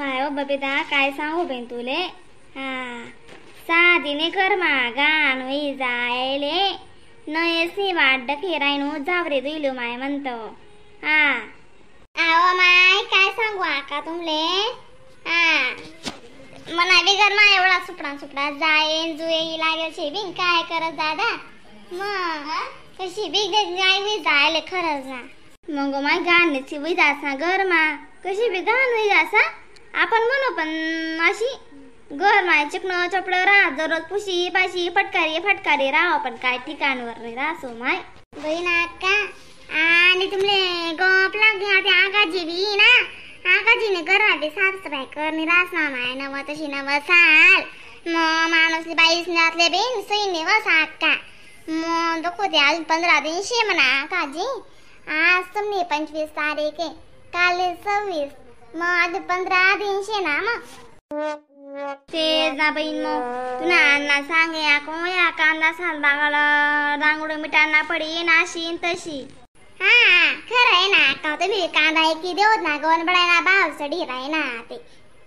माय बबिता काय सांगू बेन तुले साधीने घरमा गाण होई जायले नयसी वाट खेरायनो जावरे दिलो माय म्हणतो आव माय काय सांगू आका तुमले मना बी घरमा एवढा सुपडा जायन जुई लागेल शे बिन काय करत दादा मग कशी बी गाय बी जायले खरंच ना मग माय गाणची बी जासा घरमा कशी बी गाण होई जासा आपण म्हणू पण अशी घर माय चिकन चपड राहा दररोज पुशी पाशी फटकारी राहा पण काय ठिकाणवर नाही राहसो माय बहीण अक्का आणि तुमले गोप लागते आता आगाजी बी ना आगाजीने घरात साफसफाई करणी रास ना माय नव तशी नव साल मग माणूसली 22 नातले बेन सैन्य व अक्का मग दखोते आज 15 दिन शे म्हणा काजी आज तुमने 25 तारीख आहे काल 26 मग आज 15 दिन शे ना मग ते ना बहीण मग तुला अण्णा सांगे या कांदा सालबागाला रांगोळी मिठांना पडी नाशीन तशी खरं आहे ना का तुम्ही कांदा एकी देऊत ना गवन बडायला भाव चढी राही ना ते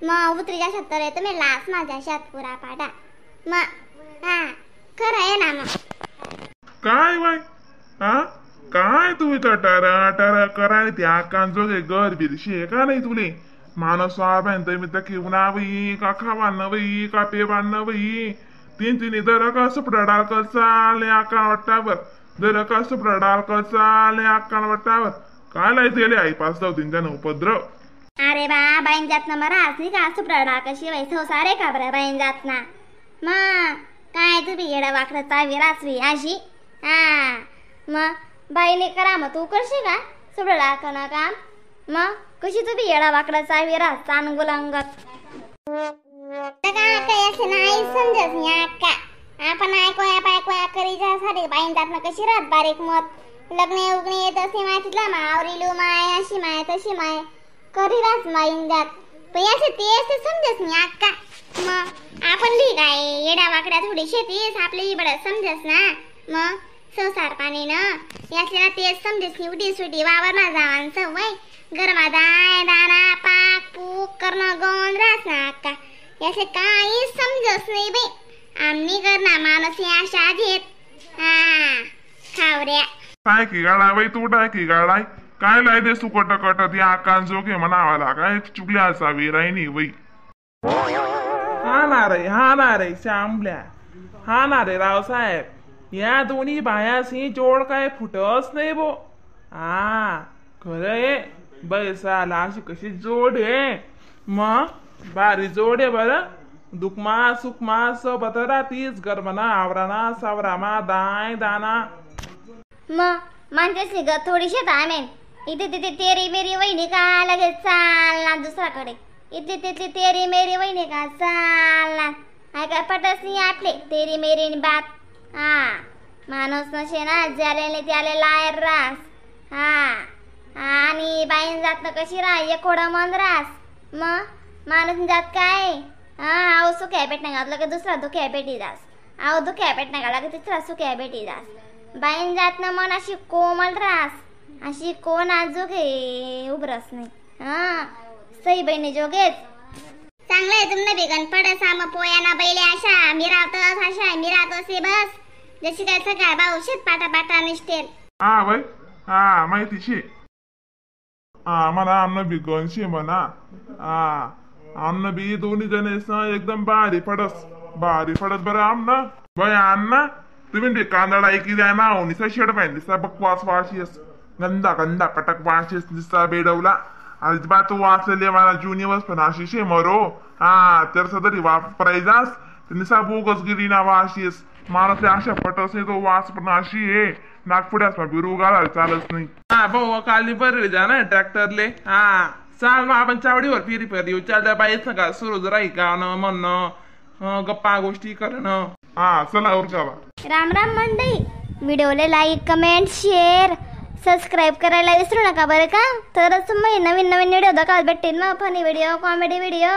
मग उतरीच्या शेत तर तुम्ही लास माझ्या शेत पुरा पाडा मग खरं आहे ना मग काय वाय काय तू इथं टारा करायला त्या कांजोगे घर बिरशी का नाही तुले माणूस तर मी तर किवना वही का खावा नवई का पेवा नवई तीन दर का सुपडा डाल कर चाले आका वाटावर दर का सुपडा डाल कर चाले आका वाटावर काय लायते आई 5-10 दिन उपद्रव अरे बा बाईन जात ना मरा असली का सुपडा डाल कशी वय संसारे का बरं बाईन जात ना मग काय तुम्ही येडा वाकडा चावी रासवी अशी मग बाईने करा मग तू करशील का सुपडा डाल करणं काम मग कशी तुम्ही येडा वाकडा चावी रास चांगुलंगत असं नाही समजत अक्का आपण ऐकूया करीच्यासाठी बाईन जात ना कशी राहत बारीक मत लग्न उगणे येत असे माय तिथला मावरीलू माय अशी माय तशी माय करी रास बाईन जात पण असे ते समजत नाही अक्का मग आपण ली काय येडा वाकड्या थोडी शेतीस आपली बड समजस ना मग संसार पाणी ना यासला तेच समजस नाही उडी सुटी वावर ना जावान सवय गरमा दाना पाक पूक करणं गौन रास ना अक्का यासे काही समजस नाही बाई आम्ही करना माणूस अशा घेत खावऱ्या काय की गाडा बाई तू टाय की गाडाय काय लाय दे सुकट कट ती आकान जोगे म्हणावा लागाय चुकल्या असावी राहिनी बाई हा ना रे शामल्या हा ना रे रावसाहेब या दोन्ही बायासी जोड काय फुटच नाही बो खरं आहे बैसाला अशी कशी जोड आहे मग बारी जोड आहे बरं दुखमा सुखमा सोबत राहतीच गरमना आवराना सावरामा दाय दाना मग म्हणतेस ग थोडीशी दामेन इथे तिथे तेरी मेरी वहिनी का लगेच चालना दुसऱ्याकडे इथे तिथे तेरी मेरी वहिनी का चालना काय पटस नाही आपले तेरी मेरी बात माणूस नशे ना ज्याले त्याले लायर रास आणि बाईन जात ना कशी राह एकोडा मन रास मग माणूस जात काय आव सुक्या पेटण्या घातलं की दुसरा दुख्या पेटी जास आव दुख्या पेटण्या घातला की तिसरा सुक्या पेटी जास बाईन जात ना मन अशी कोमल रास अशी कोण जोगे उभरस नाही सई बहिणी जोगेच चांगलंय तुमने बेगन पडसा मग पोयाना बैले अशा मी राहतो असे बस जशी काय सकाळ भाऊ शेत पाटा निष्ठेल बाई माहिती शे मला अन्न बिगन शे म्हणा अन्न बी दोन्ही जणेस एकदम बारी फडस बरं आमना बाई अण्णा तुम्ही कांदा ऐकी द्या ना निसा शेड पाहिजे दिसा बकवास वाशीस गंदा कटक वाशीस दिसा बेडवला अजिबात वाचलेले मला जुनिवस पण अशी शे मरो तर सदरी वापरायचास निसा बोगस गिरी ना वाशीस माणसले अशा पटस तो वास पण अशी आहे नागपुड्यास बिरू घालायला चालत नाही भाऊ काली बरे जा ना ट्रॅक्टरले चाल मग आपण चावडीवर फिरी येऊ चालत्या बाईच नका सुरूच राही गाणं म्हणणं गप्पा गोष्टी करणं चला उरकावा राम मंडळी व्हिडिओला लाईक कमेंट शेअर सबस्क्राईब करायला विसरू नका बरं का तरच तुम्ही नवीन व्हिडिओ दाखवत भेटतील मग फनी व्हिडिओ कॉमेडी व्हिडिओ